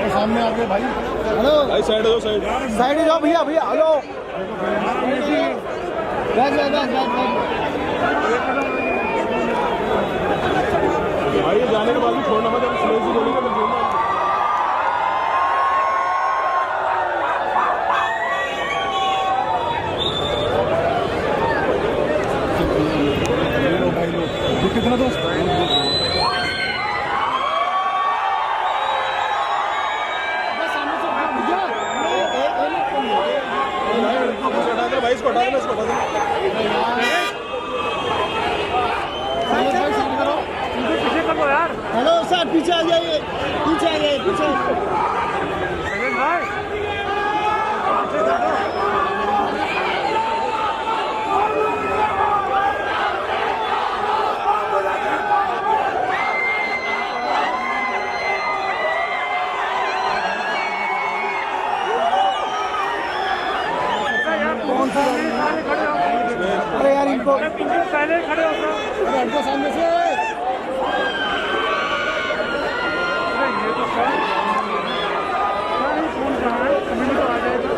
सामने आ गए भाई। हेलो भाई साइड हो जाओ, साइड हो जाओ भैया। भैया हेलो भाई जाने के बाद भी छोड़ना मत, स्लो से बोलेगा मैं छोड़ना। कितना दोस्त भाई इसको हटा दो, इसको हटा दो। पीछे करो यार। हेलो सर पीछे आ जाइए, पीछे आ जाइए, पीछे भाई। अरे यार इनको पहले खड़े हो गए। अरे इनको सामने से ये तो सर फोन कहाँ है? कभी तो आ जाएगा।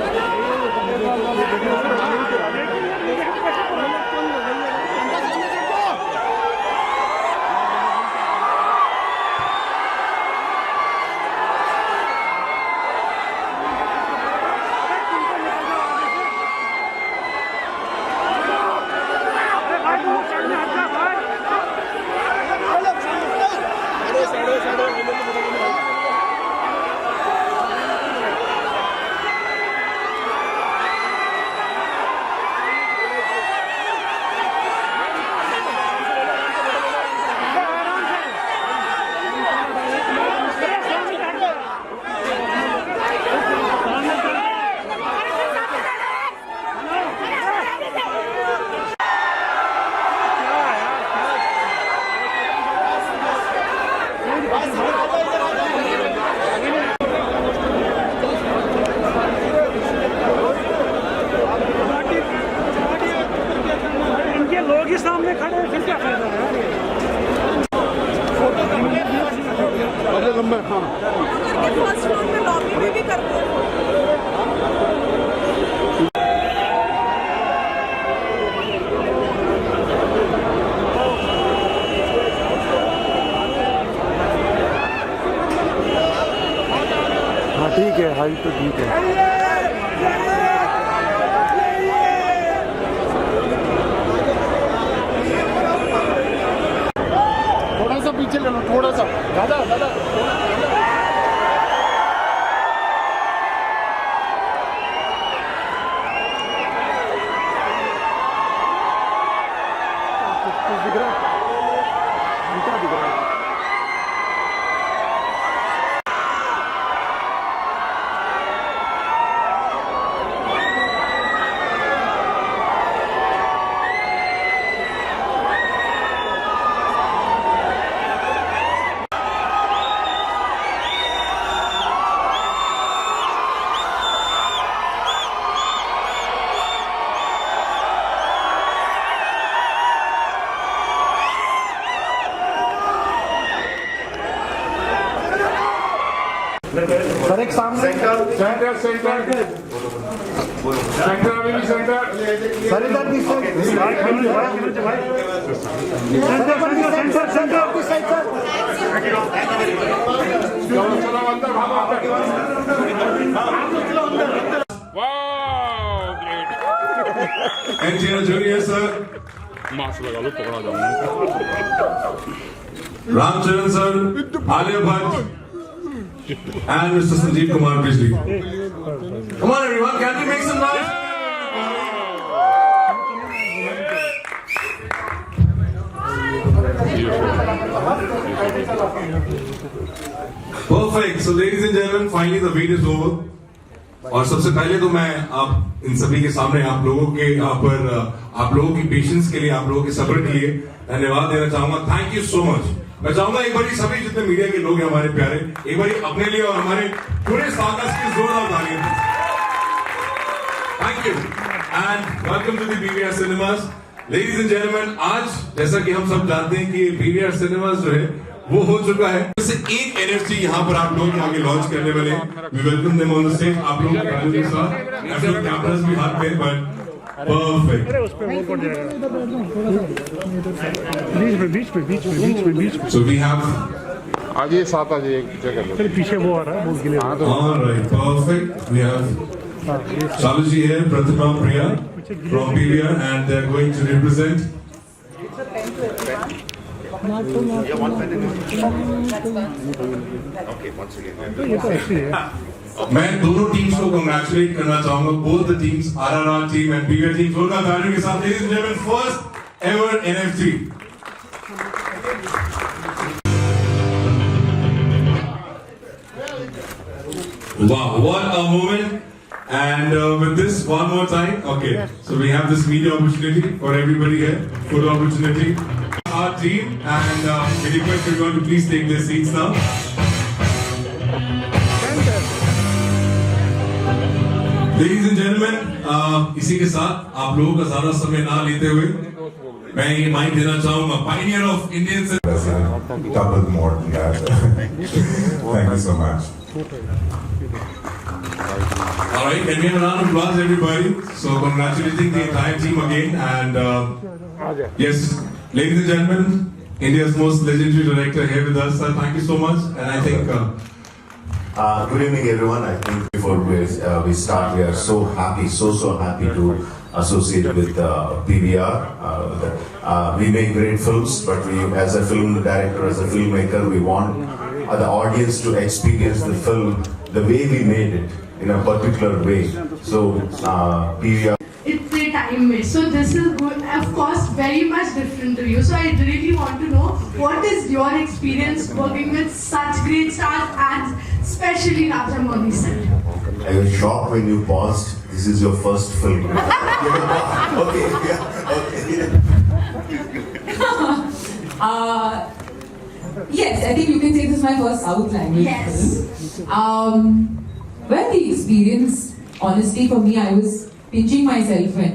सामने खड़े हैं, फिर क्या फायदा है? लंबा हाँ फर्स्ट फ्लोर में लॉबी में भी करते हैं। हाँ ठीक है, हाइट तो ठीक है। पीछे ले लो थोड़ा सा, दादा दादा दिख रहा है। सर एक सामने सेंटर सेंटर सेंटर अभी भी सेंटर सर इधर भी centre centre NTR junior sir, mask लगा लो, पकड़ा जाऊंगा। Ramcharan sir, Alia Bhatt and Mr. Sanjeev Kumar Bijli. Come on everyone, can we make some noise? Perfect. So ladies and gentlemen, finally the wait is over. और सबसे पहले तो मैं आप इन सभी के सामने आप लोगों की पेशेंस के लिए, आप लोगों के सब्र के लिए धन्यवाद देना चाहूंगा। Thank you so much. मैं चाहूंगा एक बारी सभी जितने मीडिया के लोग हैं हमारे प्यारे, एक बारी अपने लिए और हमारे पूरे साकस की जोरदार तालियां। Thank you and welcome to the PVR cinemas. Ladies and gentleman, आज जैसा कि हम सब जानते हैं कि PVR सिनेमास जो है वो हो चुका है। जैसे एक एनर्जी यहाँ पर आप लोग आगे लॉन्च करने वाले, we welcome them on the stage. आप लोग के साथ कैमरास भी हाथ में, but perfect. So we have आज ये साथ आज एक जगह लो। पीछे वो आ रहा है, वो गिले। all right, perfect. We have Shaluji here, Pratima, Priya from PVR, and they are going to represent. मैं दोनों टीम्स को कंग्रेचुलेट करना चाहूंगा, both the teams, RRR team and PVR team, जोरदार तालियों के साथ, ladies and gentlemen, first ever NFT. Wow, what a moment! And with this, one more time, okay. So we have this media opportunity for everybody here, full opportunity. Our team, and we request everyone to please take their seats now. Ladies and gentlemen, इसी के साथ आप लोगों का ज्यादा समय ना लेते हुए मैं ये माइक देना चाहूंगा pioneer of Indian cinema. Double more than that. Thank you so much. All right, can we have a round of applause, everybody? So congratulating the entire team again, and yes, ladies and gentlemen, India's most legendary director here with us. Sir, thank you so much, and I think. Good evening, everyone. I think before we start, we are so happy, so happy to associate with PVR. We make great films, but we, as a film director, as a filmmaker, we want the audience to experience the film the way we made it, in a particular way. So PVR. It's a time waste. So this is good, of course, very much different to you. So I really want to know what is your experience working with such great stars and especially Rajamouli sir. I was shocked when you paused. This is your first film. Okay, yeah, okay. Yes, I think you can say this is my first South language film. Well, the experience, honestly, for me, I was pinching myself when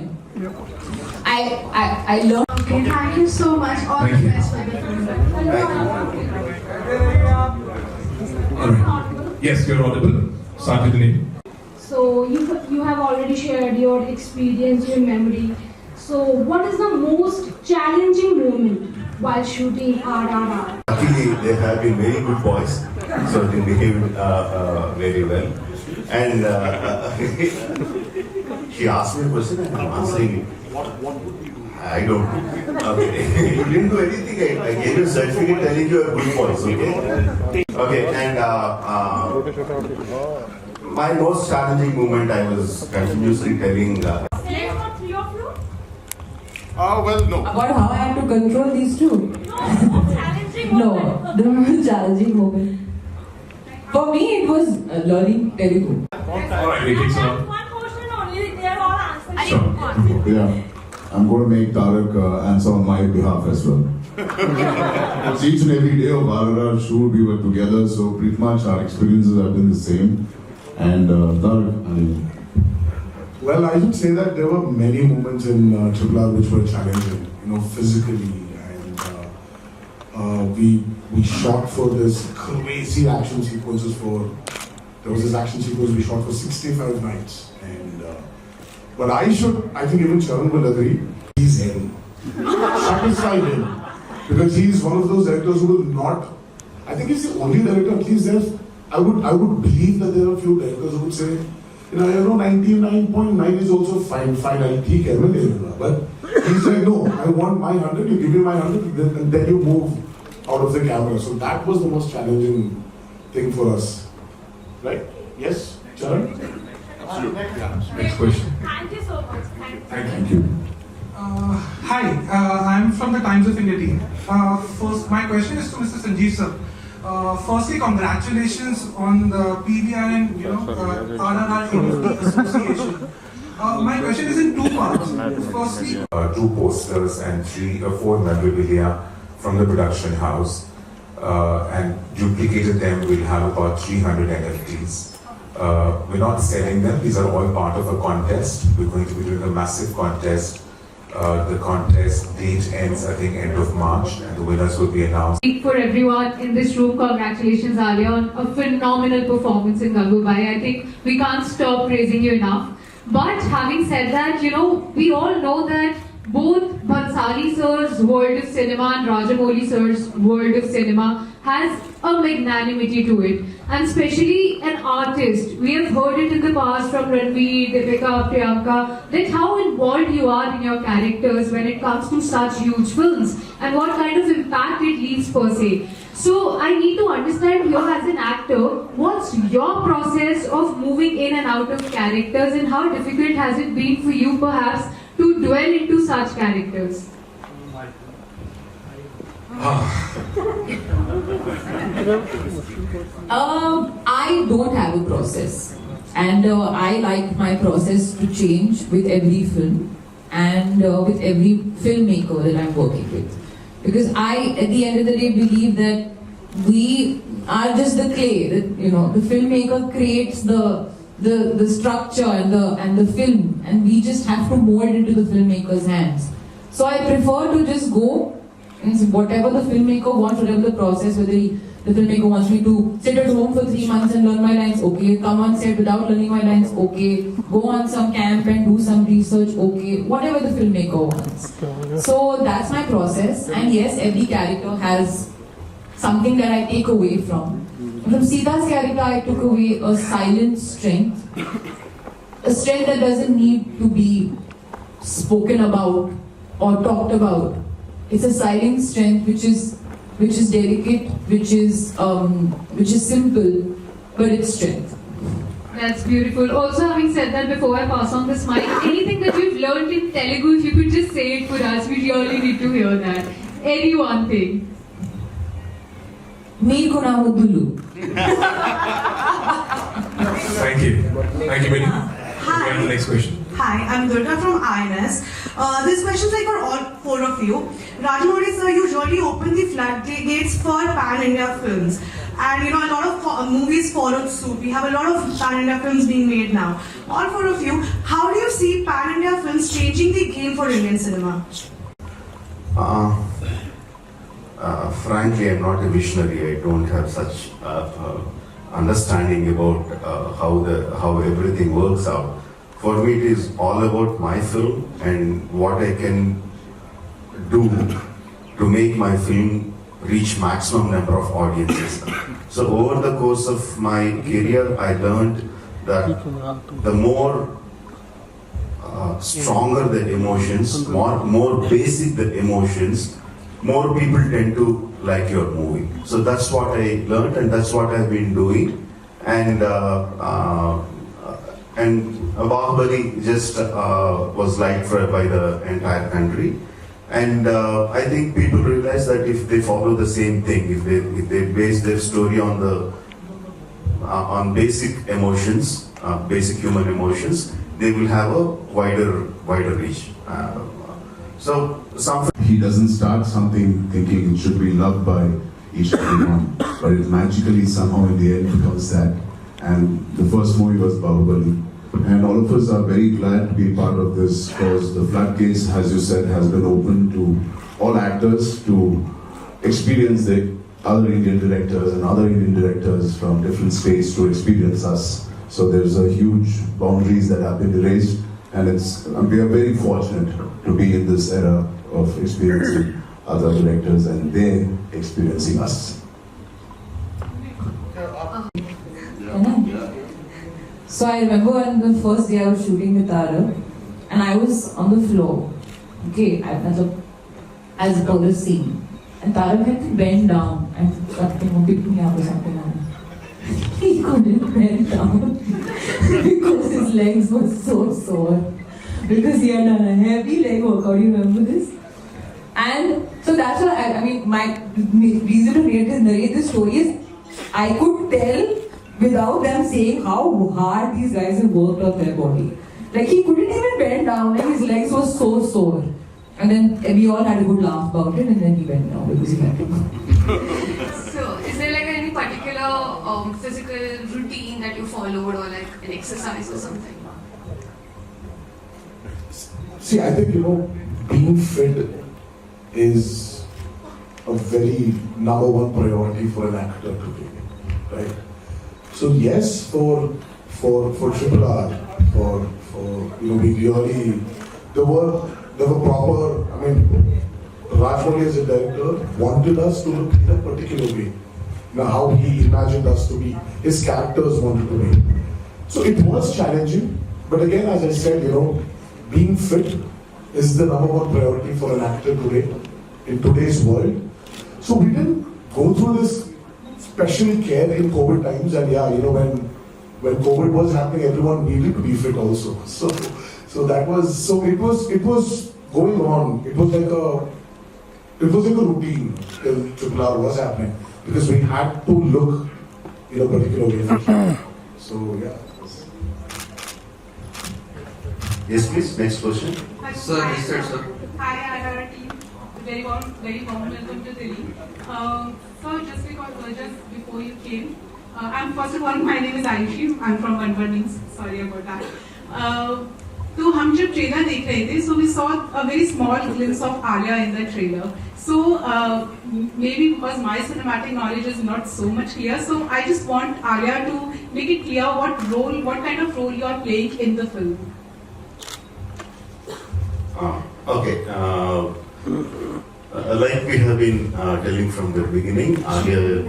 I learned. Okay, thank you so much. All the best for the film. All right. Yes, you're audible. Start with the name. So you have already shared your experience, your memory. So what is the most challenging moment while shooting RRR? Luckily, they have been very good boys, so they behaved very well. And she asked me a question and I'm answering it. I don't know. Okay. You didn't do anything. I gave you a certificate telling you are good boys, okay? Okay, and my most challenging moment, I was continuously telling. well, no. About how I have to control these two. No, the most challenging moment. For me, it was learning Telugu. All right, it takes a lot. One question only, they are all answering. Sure. Yeah, I'm going to make Tarak answer on my behalf as well. Each and every day of RRR shoot, we were together, so pretty much our experiences have been the same. And Tarak, I mean. Well, I should say that there were many moments in RRR which were challenging, physically, and we shot for this crazy action sequences there was this action sequence we shot for 65 nights, and but I think even Charan will agree, he's in. Satisfied him, because he's one of those directors who will not, I think he's the only director, at least I would believe that there are a few directors who would say, 99.9 is also fine, I think, but he said, no, I want my 100, you give me my 100, and then you move out of the camera. So that was the most challenging thing for us. Right? Yes, Charan? Absolutely. Yeah. Next question. Thank you so much. Thank you. Hi, I'm from the Times of India team. First, my question is to Mr. Sanjeev sir. Firstly, congratulations on the PVR and RRR association. My question is in two parts. Firstly, 2 posters and 4 memorabilia from the production house. and duplicated them. We'll have about 300 NFTs. We're not selling them. These are all part of a contest. We're going to be doing a massive contest. The contest date ends, I think, end of March, and the winners will be announced. For everyone in this room, congratulations, Alia, on a phenomenal performance in Gangubai. I think we can't stop praising you enough. But having said that, you know, we all know that both Bhansali sir's world of cinema and Rajamouli sir's world of cinema has a magnanimity to it. And especially an artist, we have heard it in the past from Ranveer, Deepika, Priyanka, that how involved you are in your characters when it comes to such huge films and what kind of impact it leaves per se. So I need to understand here as an actor, what's your process of moving in and out of characters and how difficult has it been for you perhaps to dwell into such characters? I don't have a process, and I like my process to change with every film and with every filmmaker that I'm working with, because I, at the end of the day, believe that we are just the clay. That, you know, the filmmaker creates the structure and the film, and we just have to mold into the filmmaker's hands. So I prefer to just go and whatever the filmmaker wants, whatever the process, whether the filmmaker wants me to sit at home for 3 months and learn my lines, okay. Come on set without learning my lines, okay. Go on some camp and do some research, okay. Whatever the filmmaker wants. So that's my process, and yes, every character has something that I take away from. From Sita's character, I took away a silent strength. A strength that doesn't need to be spoken about or talked about. It's a silent strength which is delicate, which is simple, but it's strength. That's beautiful. Also, having said that, before I pass on this mic, anything that you've learned in Telugu, if you could just say it for us, we really need to hear that. Any one thing. Meeku na muddulu. Thank you. Thank you, Benny. Hi. And the next question. Hi, I'm Durga from INS. This question is for all four of you. Rajamouli sir, you usually open the floodgates for pan-India films. And you know, a lot of movies followed suit. We have a lot of pan-India films being made now. All four of you, how do you see pan-India films changing the game for Indian cinema? Frankly, I'm not a visionary. I don't have such understanding about how everything works out. For me, it is all about my film and what I can do to make my film reach maximum number of audiences. So over the course of my career, I learned that the more stronger the emotions, more basic the emotions, more people tend to like your movie. So that's what I learned, and that's what I've been doing. And Bahubali just was liked by the entire country. And I think people realize that if they follow the same thing, if they base their story on basic emotions, basic human emotions, they will have a wider reach. He doesn't start something thinking it should be loved by each and everyone, but it magically somehow in the end becomes that. And the first movie was Bahubali. And all of us are very glad to be part of this, because the floodgates, as you said, has been open to all actors to experience the other Indian directors and other Indian directors from different states to experience us. So there's a huge boundaries that have been erased, and we are very fortunate to be in this era of experiencing other directors and they experiencing us. So I remember on the first day I was shooting with Tara, and I was on the floor, okay, as per the scene. And Tara had to bend down and pick me up or something like that. He couldn't bend down because his legs were so sore. Because he had done a heavy leg workout, you remember this? And so that's why, my reason to narrate this story is, I could tell without them saying how hard these guys have worked on their body. Like, he couldn't even bend down, and his legs were so sore. And then we all had a good laugh about it, and then he went down because he had to go. physical routine that you followed, or like an exercise or something? See, I think, being fit is a very number one priority for an actor today, right? So yes, for RRR, we really, there were proper, Rajamouli as a director wanted us to look in a particular way. How he imagined us to be, his characters wanted to be. So it was challenging, but again, as I said, being fit is the number one priority for an actor today, in today's world. So we didn't go through this special care in COVID times, and when COVID was happening, everyone needed to be fit also. So it was going on. It was like a routine till RRR was happening, because we had to look in a particular way. So yeah. Yes, please. Next question. Sir, Mr. Sir. Hi, RRR team. Very warm welcome to Delhi. So just before you came, first of all, my name is Ayushi. I'm from Unburnings. Sorry about that. So हम जब trailer देख रहे थे, so we saw a very small glimpse of Alia in the trailer. So maybe because my cinematic knowledge is not so much clear, so I just want Alia to make it clear what kind of role you are playing in the film. Okay. Like we have been telling from the beginning, Alia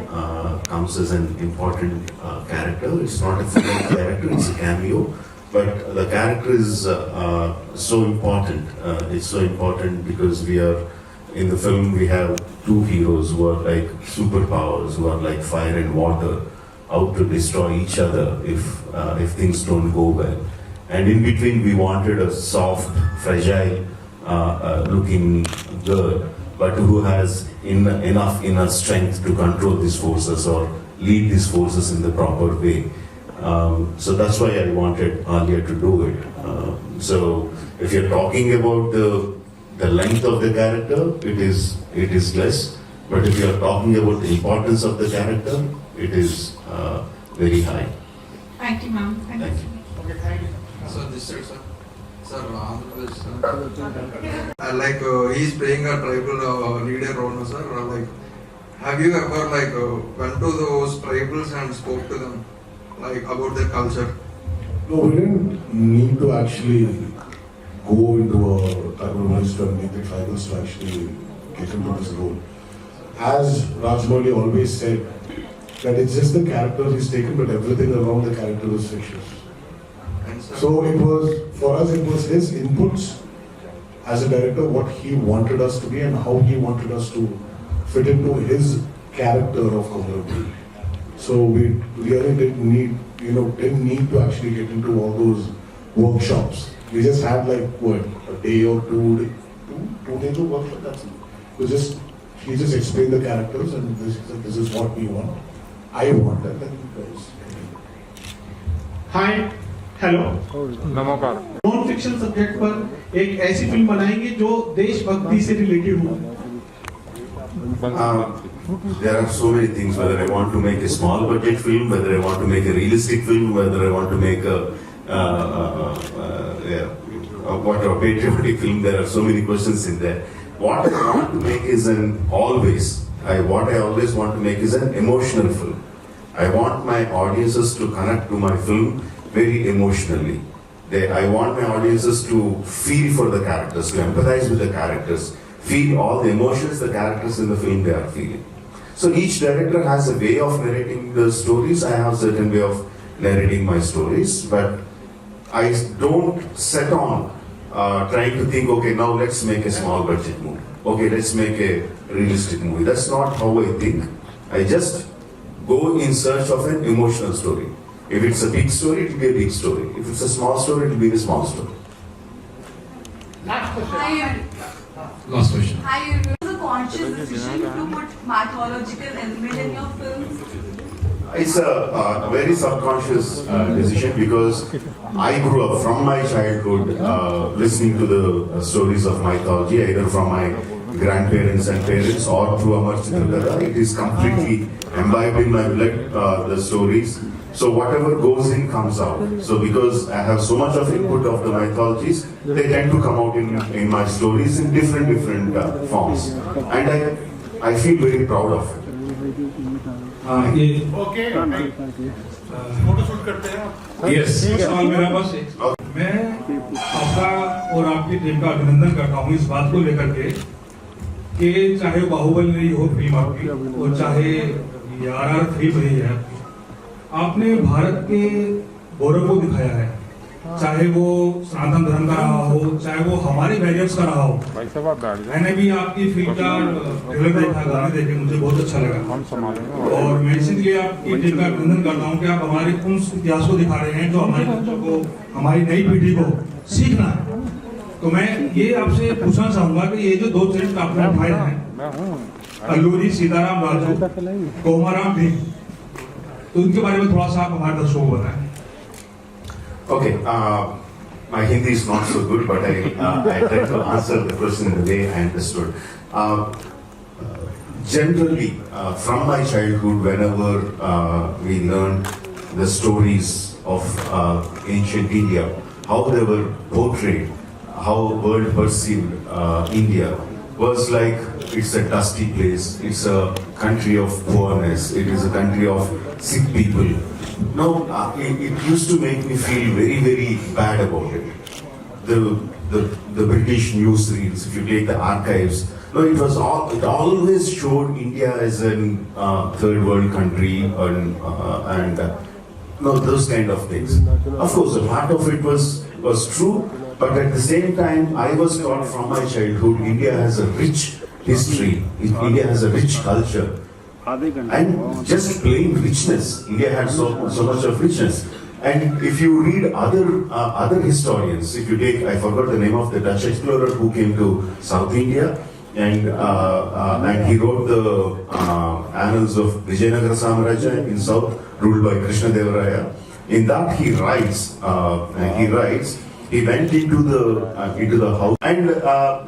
comes as an important character. It's not a full character, it's a cameo. But the character is so important. It's so important because in the film we have two heroes who are like superpowers, who are like fire and water, out to destroy each other if things don't go well. And in between we wanted a soft, fragile looking girl, but who has enough inner strength to control these forces or lead these forces in the proper way. So that's why I wanted Alia to do it. So if you're talking about the length of the character, it is less. But if you're talking about the importance of the character, it is very high. Thank you, ma'am. Thank you. Okay, thank you. So this sir. Sir, he's playing a tribal leader role, sir. Have you ever went to those tribals and spoke to them? About their culture? No, we didn't need to actually go into a tribal village and meet the tribals to actually get into this role. As Rajamouli always said, that it's just the character he's taken, but everything around the character is fictional. So for us it was his inputs as a director, what he wanted us to be and how he wanted us to fit into his character of Kamalapur. So we really didn't need to actually get into all those workshops. We just had a day or two days of workshop. That's it. He just explained the characters and this is what we want. I want, and then you guys. Hi, hello. नमस्कार. Non fiction subject पर एक ऐसी film बनाएंगे जो देशभक्ति से related हो. There are so many things, whether I want to make a small budget film, whether I want to make a realistic film, whether I want to make a patriotic film, there are so many questions in there. What I want to make is what I always want to make is an emotional film. I want my audiences to connect to my film very emotionally. I want my audiences to feel for the characters, to empathize with the characters, feel all the emotions the characters in the film they are feeling. So each director has a way of narrating the stories. I have a certain way of narrating my stories, but I don't set on trying to think, okay, now let's make a small budget movie. Okay, let's make a realistic movie. That's not how I think. I just go in search of an emotional story. If it's a big story, it will be a big story. If it's a small story, it will be a small story. Last question. Last question. It was a conscious decision to put mythological element in your films? It's a very subconscious decision because I grew up from my childhood listening to the stories of mythology, either from my grandparents and parents or through Amar Chitragatha. It is completely imbibed in my blood, the stories. So whatever goes in comes out. So because I have so much of input of the mythologies, they tend to come out in my stories in different forms. And I feel very proud of it. Okay. Photo shoot करते हैं. Yes. सवाल मेरा बस मैं आपका और आपकी team का अभिनंदन करता हूँ इस बात को लेकर के कि चाहे बाहुबली रही हो फिल्म आपकी और चाहे RRR फिल्म रही है, आपने भारत के गौरव को दिखाया है. चाहे वो सनातन धर्म का रहा हो, चाहे वो हमारे वैरियर्स का रहा हो. मैंने भी आपकी फिल्म का ट्रेलर देखा, गाने देखे, मुझे बहुत अच्छा लगा. और मैं इसीलिए आपकी टीम का अभिनंदन करता हूँ कि आप हमारे उन इतिहास को दिखा रहे हैं जो हमारे बच्चों को, हमारी नई पीढ़ी को सीखना है. तो मैं ये आपसे पूछना चाहूंगा कि ये जो 2 चरित्र आपने उठाए हैं, अल्लूरी सीताराम राजू, कोमाराम भीम, तो उनके बारे में थोड़ा सा आप हमारे दर्शकों को बताएं. Okay, my Hindi is not so good, but I try to answer the question in the way I understood. Generally, from my childhood, whenever we learned the stories of ancient India, how they were portrayed, how world perceived India, was like it's a dusty place, it's a country of poorness, it is a country of sick people. No, it used to make me feel very, very bad about it. The British newsreels, if you take the archives, no, it always showed India as a third world country and those kind of things. Of course, a part of it was true, but at the same time, I was taught from my childhood, India has a rich history, India has a rich culture. And just plain richness. India had so much of richness. And if you read other historians, if you take, I forgot the name of the Dutch explorer who came to South India, and he wrote the annals of Vijayanagara Samarajya in South, ruled by Krishna Deva Raya. In that he writes, he went into the house and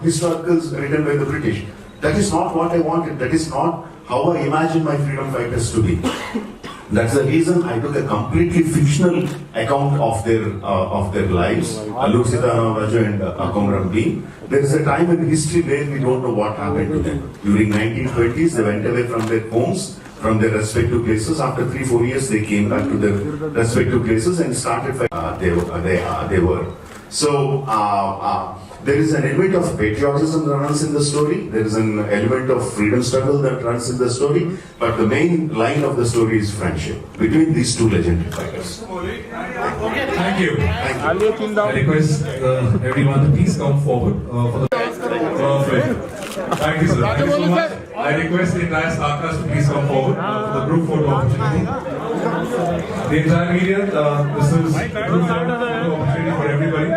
historicals written by the British. That is not what I wanted. That is not how I imagine my freedom fighters to be. That's the reason I took a completely fictional account of their lives. Allur Sitaram Raju and Komaram Bhim. There is a time in history where we don't know what happened to them. During 1920s, they went away from their homes, from their respective places. After 3-4 years, they came back to their respective places and started fighting. They were. So there is an element of patriotism that runs in the story. There is an element of freedom struggle that runs in the story. But the main line of the story is friendship between these two legendary fighters. Thank you. I request everyone to please come forward for the perfect. Thank you, sir. Thank you so much. I request the entire staff cast to please come forward for the group photo opportunity. The entire media, this is group photo opportunity for everybody.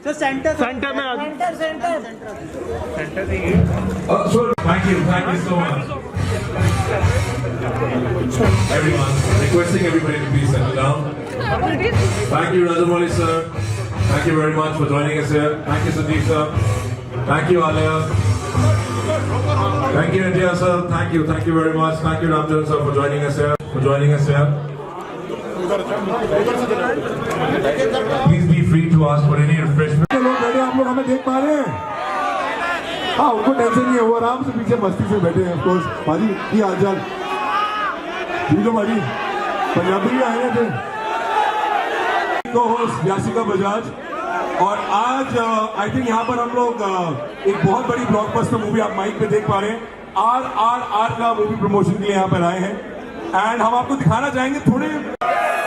So center में आ जाओ. Center में. Sure. Thank you so much. Everyone, requesting everybody to please settle down. Thank you, Rajamouli sir. Thank you very much for joining us here. Thank you, Sanjeev sir. Thank you, Alia. Thank you, NTR sir. Thank you very much. Thank you, Ramcharan sir, for joining us here. Please be free to ask for any refreshment. आप लोग हमें देख पा रहे हैं? हाँ, उनको tension नहीं है, वो आराम से पीछे मस्ती से बैठे हैं. Of course, भाजी की हालचाल? ठीक हो भाजी? पंजाबी भी आए थे. Co-host Yashica Bajaj. और आज आई थिंक यहाँ पर हम लोग एक बहुत बड़ी ब्लॉकबस्टर मूवी आप माइक पे देख पा रहे हैं. RRR का मूवी प्रमोशन के लिए यहाँ पर आए हैं. एंड हम आपको दिखाना चाहेंगे थोड़े.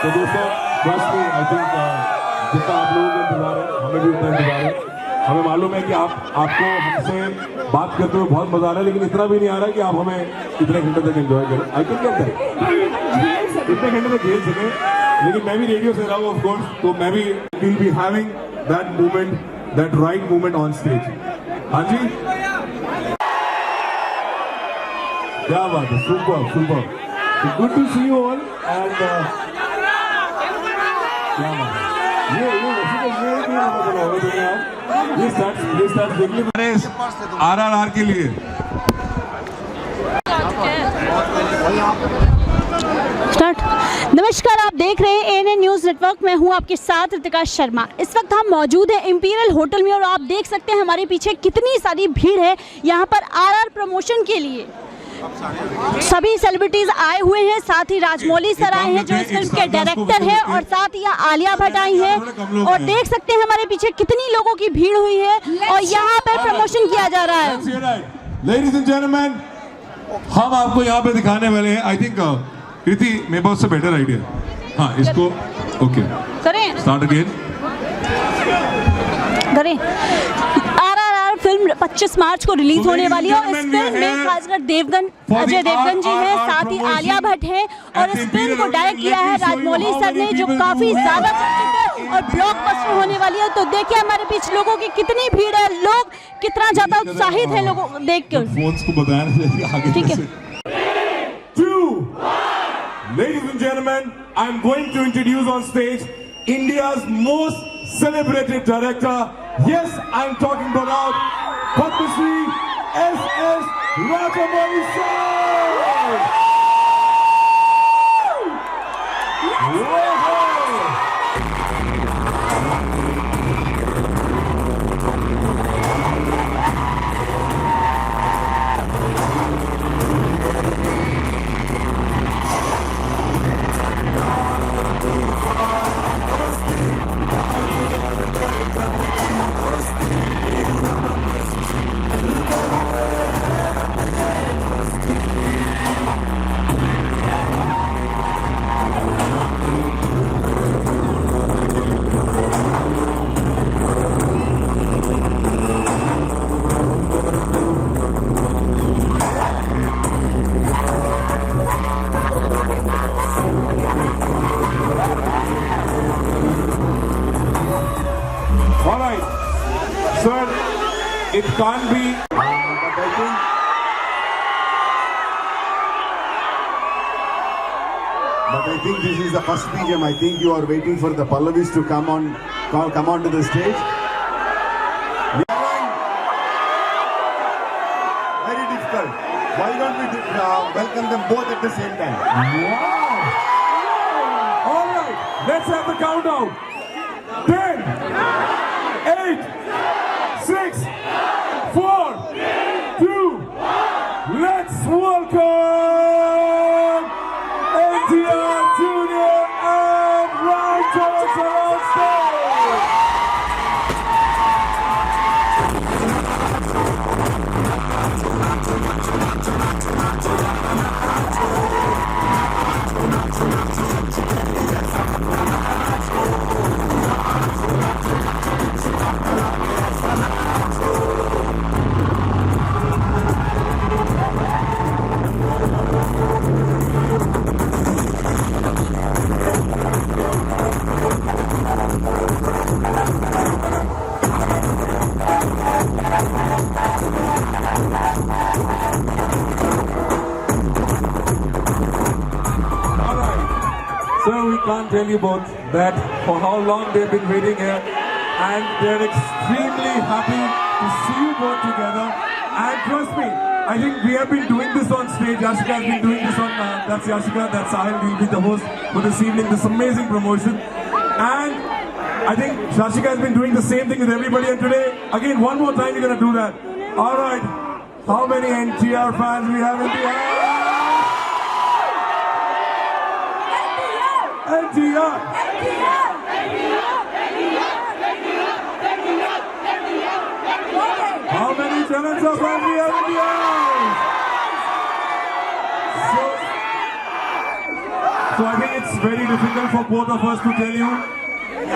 तो दोस्तों, ट्रस्ट मी, आई थिंक जितना आप लोगों का इंतजार है, हमें भी उतना इंतजार है. हमें मालूम है कि आपको हमसे बात करते हुए बहुत मजा आ रहा है, लेकिन इतना भी नहीं आ रहा है कि आप हमें इतने घंटे तक एंजॉय करें. आई थिंक इतने घंटे तक खेल सकें, लेकिन मैं भी रेडियो से रहा हूँ ऑफ कोर्स, तो मैं भी will be having that moment, that right moment on stage. हाँ जी, क्या बात है. Super. Good to see you all. And ये हो तुम्हें आप ये स्टार्ट देख ली RRR के लिए। नमस्कार, आप देख रहे हैं ANN न्यूज़ नेटवर्क। मैं हूं आपके साथ रितिका शर्मा। इस वक्त हम मौजूद हैं इंपीरियल होटल में और आप देख सकते हैं हमारे पीछे कितनी सारी भीड़ है यहां पर RR प्रमोशन के लिए। सभी सेलिब्रिटीज आए हुए हैं, साथ ही राजमौली सर आए हैं जो इस फिल्म के डायरेक्टर हैं और साथ ही आलिया भट्ट आई हैं और देख सकते हैं हमारे पीछे कितनी लोगों की भीड़ हुई है और यहाँ पे प्रमोशन किया जा रहा है। Ladies and gentlemen, हम आपको यहाँ पे दिखाने वाले हैं। आई थिंक कृति मेरे पास से बेटर आइडिया। हाँ, इसको ओके करें, स्टार्ट अगेन करें। RRR फिल्म 25 मार्च को रिलीज होने वाली है और इस फिल्म में खासकर अजय देवगन जी हैं, साथ ही आलिया भट्ट हैं और इस फिल्म को डायरेक्ट किया है राजमौली सर ने जो काफी ज्यादा चर्चित है और ब्लॉकबस्टर होने वाली है। तो देखिए हमारे बीच लोगों की कितनी भीड़ है, लोग कितना ज्यादा उत्साहित है लोगों को देख कर। फोन्स को बताया ठीक है। 2 Ladies and gentlemen, I'm going to introduce on stage India's most celebrated director. Yes, I'm talking about Padma Shri S.S. Rajamouli sir. All right, sir, it can't be. But I think this is the first BGM. I think you are waiting for the Pallavis to come onto the stage. Very difficult. Why don't we welcome them both at the same time? Wow! All right, let's have the countdown. 10, 8, 6, 4, 2, let's welcome NTR Junior and Ramcharan on stage. Sir, we can't tell you both that for how long they've been waiting here and they're extremely happy to see you both together. And trust me, I think we have been doing this on stage. Yashika has been doing this on, that's Yashika, that's Sahil, will be the host for this evening, this amazing promotion. And I think Yashika has been doing the same thing with everybody and today, again, one more time you're going to do that. Alright, how many NTR fans we have in the air? NTR! How many channels of fans we have in the house? So I think it's very difficult for both of us to tell you. Let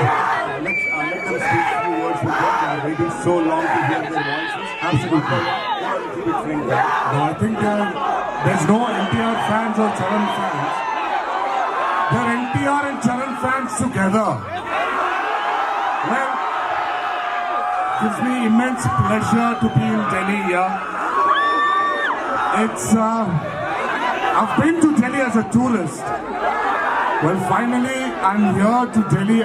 them speak few words with them. They are waiting so long to hear their voices. Absolutely. No, I think there's no NTR fans or Charan fans. They're NTR and Charan fans together. Well, it gives me immense pleasure to be in Delhi here. I've been to Delhi as a tourist. Well, finally, I'm here to Delhi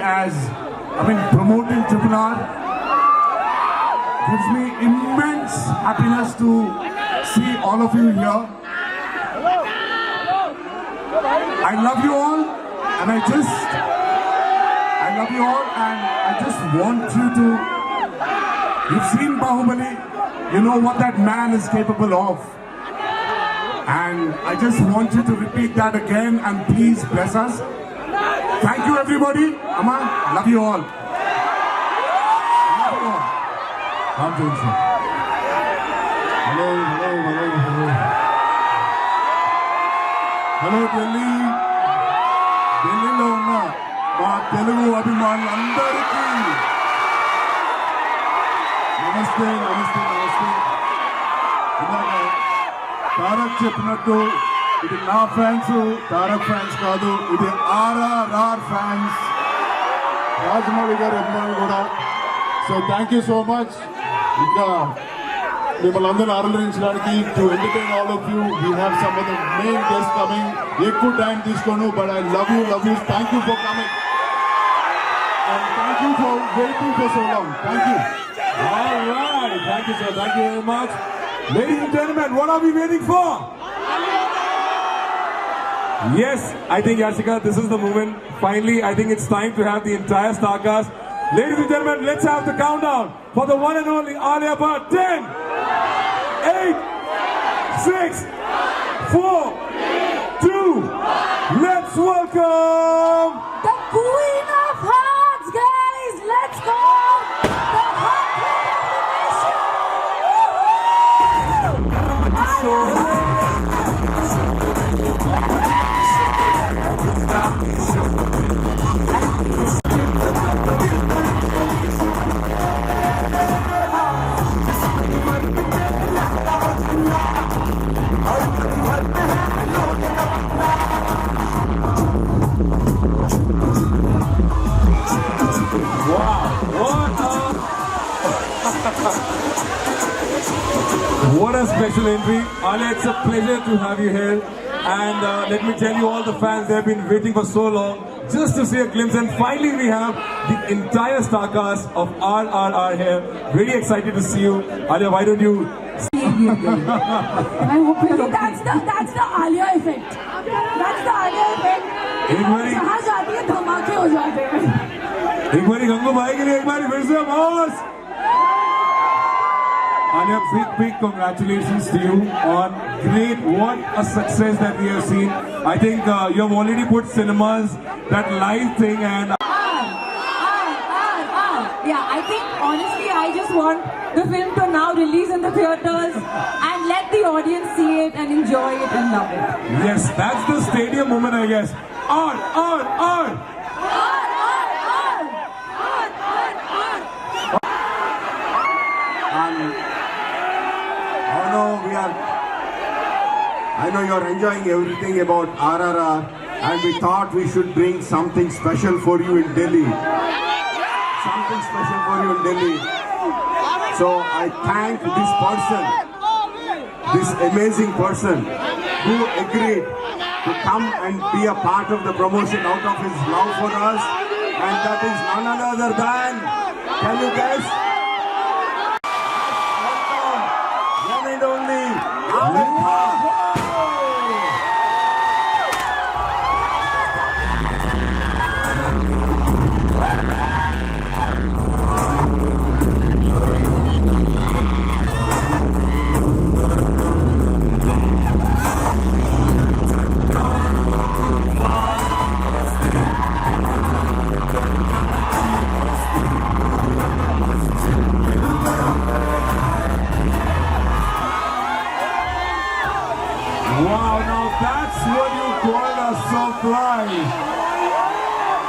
promoting RRR. gives me immense happiness to see all of you here. I love you all, and I love you all, and I just want you to. You've seen Bahubali, you know what that man is capable of, and I just want you to repeat that again, and please bless us. Thank you, everybody. Amma, love you all. Love you all. I'm doing so. Hello. Hello, Delhi. ఢిల్లీలో ఉన్న మా తెలుగు అభిమానులందరికీ నమస్తే. ఇందాక తారక్ చెప్పినట్టు ఇది నా fans, Tarak fans కాదు, ఇది RRR ఫ్యాన్స్, రాజమౌళి గారి అభిమానులు కూడా. So thank you so much. ఇంకా మిమ్మల్ని అందరూ ఆరాధించడానికి to entertain all of you. We have some of the main guest coming. ఎక్కువ టైం తీసుకోను, but I love you. Thank you for coming and thank you for waiting for so long. Thank you. All right, thank you, sir. Thank you very much. Ladies and gentlemen, what are we waiting for? Yes, I think Yashika, this is the moment. Finally, I think it's time to have the entire star cast. Ladies and gentlemen, let's have the countdown for the one and only Alia Bhatt. 10, 8, 6, 4, 2, let's welcome The Queen of Hearts, guys! Let's go! The Heart Queen of the Nation! What a special entry. Alia, it's a pleasure to have you here. And let me tell you, all the fans, they've been waiting for so long just to see a glimpse. And finally, we have the entire star cast of RRR here. Really excited to see you. Alia, why don't you... I hope that's the Alia effect. That's the Alia effect. जहाँ जाती है धमाके हो जाते हैं. एक बारी गंगू भाई के लिए एक बारी फिर से boss. Alia, big congratulations to you on what a success that we have seen. I think you have already put cinemas, that live thing, and Yeah, I think honestly I just want the film to now release in the theaters and let the audience see it and enjoy it and love it. Yes, that's the stadium moment, I guess. On. I know you're enjoying everything about RRR, and we thought we should bring something special for you in Delhi. So I thank this person, this amazing person who agreed to come and be a part of the promotion out of his love for us, and that is none other than, can you guess? One and only Alia Bhatt. Wow, now that's what you call a surprise.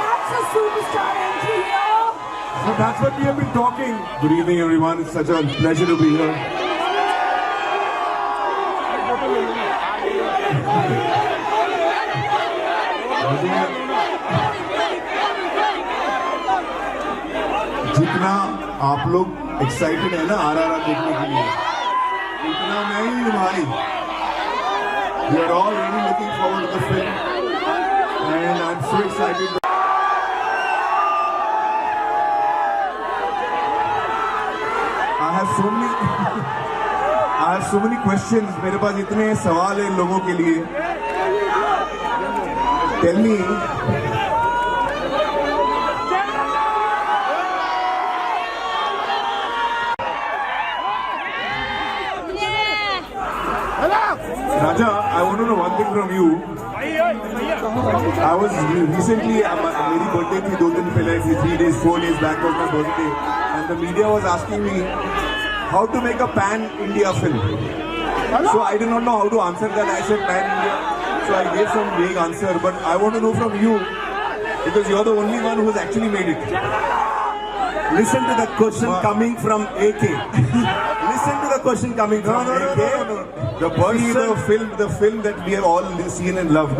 That's a superstar entry here. So that's what we have been talking. Good evening, everyone. It's such a pleasure to be here. जितना आप लोग excited है ना RRR देखने के लिए, उतना मैं ही भाई. We are all really looking forward to the film, and I'm so excited. I have so many questions. मेरे पास इतने सवाल हैं लोगों के लिए. Tell me. Raja, I want to know one thing from you. I was recently, मेरी birthday थी 2 दिन पहले, 3 days, 4 days back was my birthday, and the media was asking me how to make a pan-India film. So I did not know how to answer that. I said pan-India, so I gave some vague answer. But I want to know from you, because you're the only one who's actually made it. Listen to the question coming from AK. Listen to the question coming from AK. No. The film that we have all seen and loved,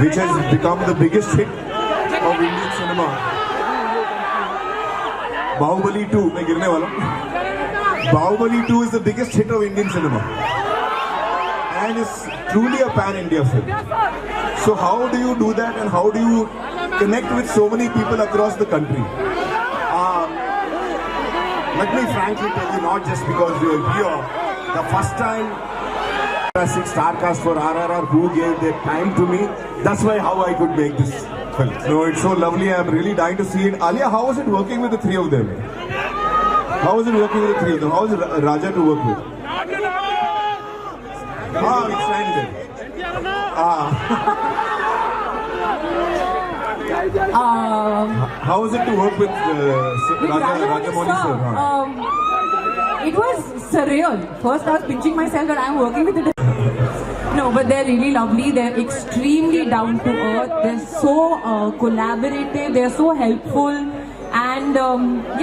which has become the biggest hit of Indian cinema. Bahubali 2, मैं गिरने वाला हूँ. Bahubali 2 is the biggest hit of Indian cinema, and it's truly a pan-India film. So how do you do that, and how do you connect with so many people across the country? Let me frankly tell you, not just because you're here, the first time classic star cast for RRR who gave their time to me, that's why how I could make this film. No, it's so lovely. I'm really dying to see it. Alia, how was it working with the three of them? How was it working with the three of them? How was Raja to work with? How was it to work with Rajamouli sir? It was surreal. First I was pinching myself that I'm working with the... No, but they're really lovely. They're extremely down to earth. They're so collaborative. They're so helpful. And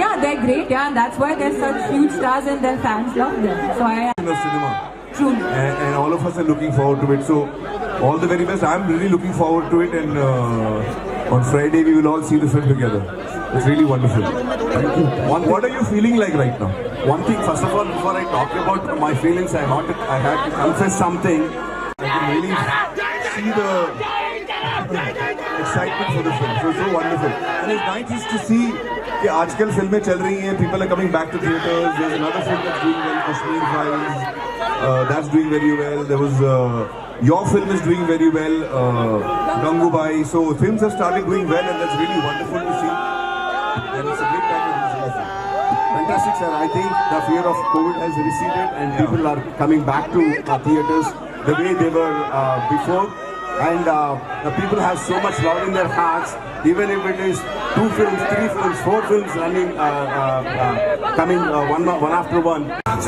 yeah, they're great. Yeah, and that's why they're such huge stars and their fans love them. So I... cinema. Truly. And all of us are looking forward to it. So all the very best. I'm really looking forward to it. And on Friday we will all see the film together. It's really wonderful. Thank you. What are you feeling like right now? One thing, first of all, before I talk about my feelings, I had to confess something. I can really see the excitement for the film. So it's so wonderful. And it's nice to see that आजकल फिल्में चल रही हैं. People are coming back to theaters. There's another film that's doing well, Kashmir Files. That's doing very well. There was your film is doing very well, Gangubai. So films have started doing well, and that's really wonderful to see. And it's a great time to release it. Fantastic, sir. I think the fear of COVID has receded and people are coming back to theatres the way they were before. And the people have so much love in their hearts, even if it is 2 films, 3 films, 4 films running, coming one after one. Guys,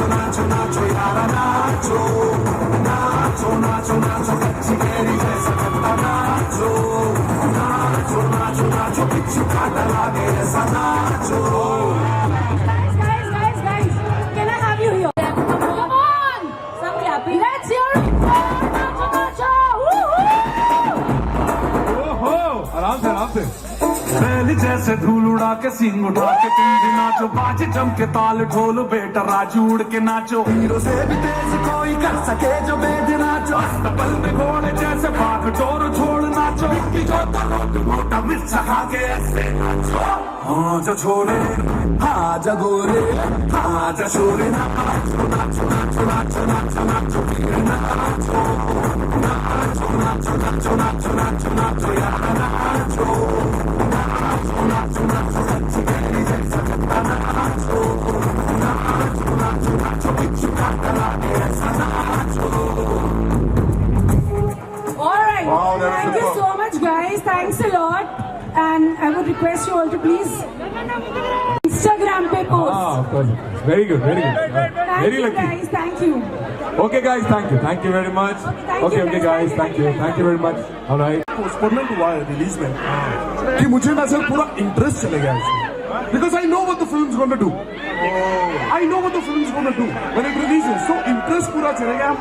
can I have you here? Come on! Some clapping. Let's hear it! आराम से बैल जैसे धूल उड़ा के सींग उठा के तुम भी नाचो बाज जम के ताल ढोल बेटा राजू उड़ के नाचो हीरो से भी तेज कोई कर सके जो बेद नाचो पल में घोड़े जैसे भाग डोर छोड़ नाचो मिट्टी को तो मोटा मिर्चा खा के ऐसे नाचो हाँ जा छोरे हाँ जा गोरे हाँ जा छोरे नाचो नाचो नाचो नाचो नाचो नाचो नाचो नाचो नाचो नाचो नाचो नाचो नाचो यार नाचो नाचो नाचो सच्ची गहरी जैसा कट्टा नाचो नाचो नाचो नाचो बिच्छू काटा लागे ऐसा नाचो Alright, Wow, that was thank you superb. so much guys, thanks a lot. And I would request you all to please Instagram pe post. of course. Very good. Thank Very you lucky. guys, thank you. Okay guys, thank you very much. Okay guys, thank you very much. All right. Postponement हुआ है release में कि मुझे ना sir पूरा interest चले गया इसमें because I know what the film is gonna do I know what the film is gonna do when it releases so interest पूरा चले गया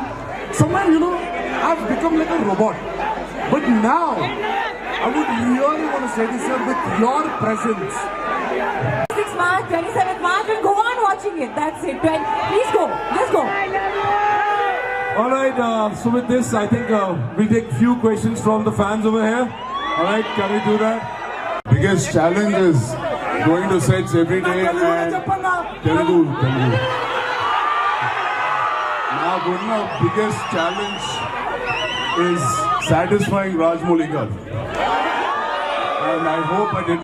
somewhere you know I have become like a robot but now I would really want to say this sir with your presence 6 March, 27th March, and go on watching it. That's it. Please go. Just go. All right. So with this, I think we'll take few questions from the fans over here. All right. Can we do that? Biggest challenge is going to sets every day and Telugu. nakulla biggest challenge is satisfying Rajamouli garu. And I hope I did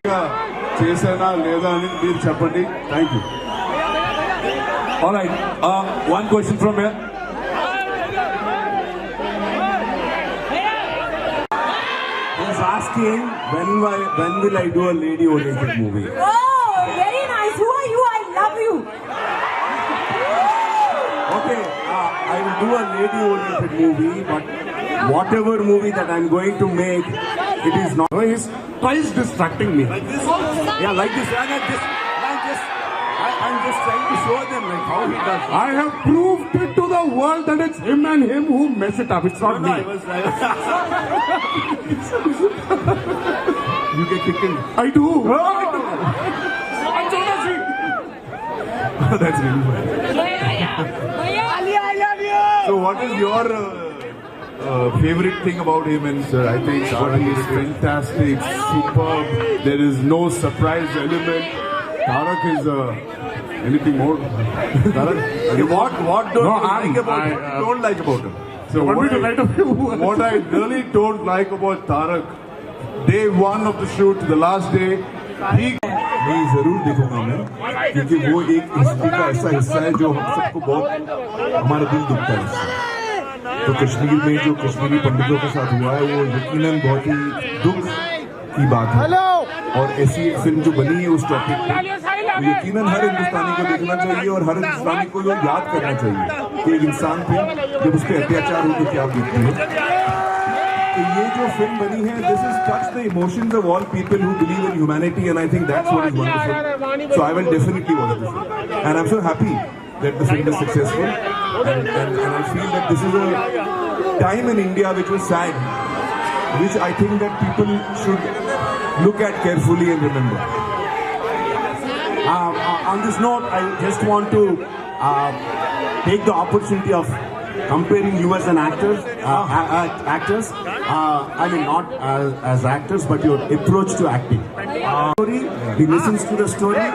chesana leda ani meer cheppandi. Thank you. All right, one question from here. He's asking when will I do a lady-oriented movie? Oh, very nice. Who are you? I love you. Okay, I will do a lady-oriented movie, but whatever movie that I'm going to make, it is not. He's twice distracting me. Like this? Yeah, like this. I'm just trying to show them like how he does. I have proved it to the world that it's him and him who mess it up. It's not me. You get kicked in. I do. That's really funny. So what is your favorite thing about him? And Sir, I think Tarak is fantastic, superb. There is no surprise element. Tarak is anything more. Tarak, what don't you like about him? Don't like about him. So what I really don't like about Tarak, day one of the shoot, the last day, मैं जरूर देखूंगा मैं, क्योंकि वो एक history का ऐसा हिस्सा है जो हम सबको बहुत हमारा दिल दुखता है इससे। तो कश्मीर में जो कश्मीरी पंडितों के साथ हुआ है वो यकीनन बहुत ही दुख की बात है। और ऐसी एक फिल्म जो बनी है उस टॉपिक पे, यकीनन हर हिंदुस्तानी को देखना चाहिए और हर हिंदुस्तानी को ये याद करना चाहिए कि एक इंसान पे जब उस पर अत्याचार हो तो क्या बीतती है। तो ये जो फिल्म बनी है, this has touched the emotions of all people who believe in humanity, and I think that's what is wonderful. So I will definitely watch this film, and I'm so happy that the film is successful, and I feel that this is a time in India which was sad, which I think that people should look at carefully and remember. On this note, I just want to take the opportunity of comparing you as an actor, I mean not as actors, but your approach to acting. He listens to the story.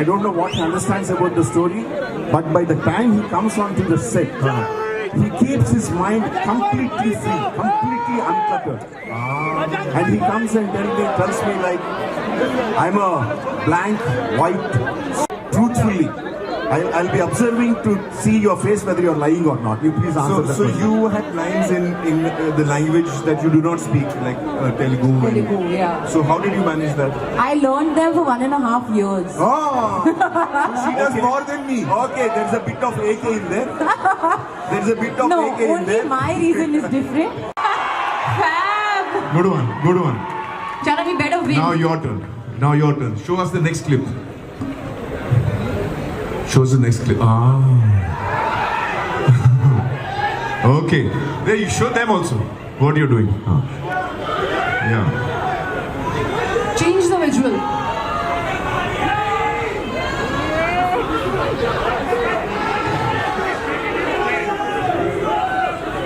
I don't know what he understands about the story, but by the time he comes onto the set, he keeps his mind completely free, completely uncluttered. And he comes and tells me like, I'm a blank, white, truthfully. I'll be observing to see your face whether you're lying or not. You please answer that question. So you had lines in the language that you do not speak, like Telugu. Telugu, yeah. So how did you manage that? I learned them for 1.5 years. Oh, so she does more than me. Okay, there's a bit of AK in there. There's a bit of AK in there. No, only my reason is different. Fab. Good one, good one. Chana, we better win. Now your turn. Now your turn. Show us the next clip. Show us the next clip. Okay. There, you show them also what you're doing. Yeah. Change the visual.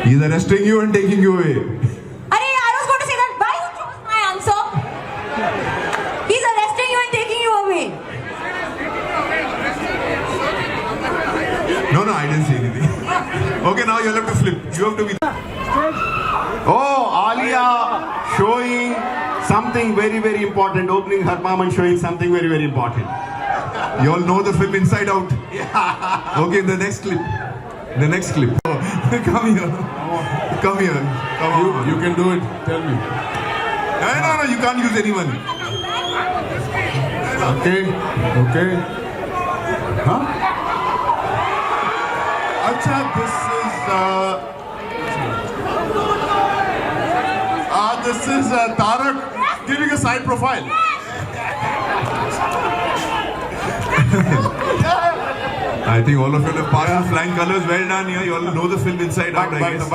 He's arresting you and taking you away. I was going to say that. Why you chose my answer? He's arresting you and taking you away. No, I didn't say anything. Okay, now you'll have to flip. You have to be. Oh, Alia showing something very, very important. Opening her mom and showing something very, very important. You all know the film inside out. Yeah. Okay, the next clip. The next clip. Oh, come here. Come here. Come on. You can do it. Tell me. No, you can't use anyone. Okay. Huh? Acha, this is Tarak giving a side profile. I think all of you have passed with flying colors. Well done here. You all know the film inside out, I guess.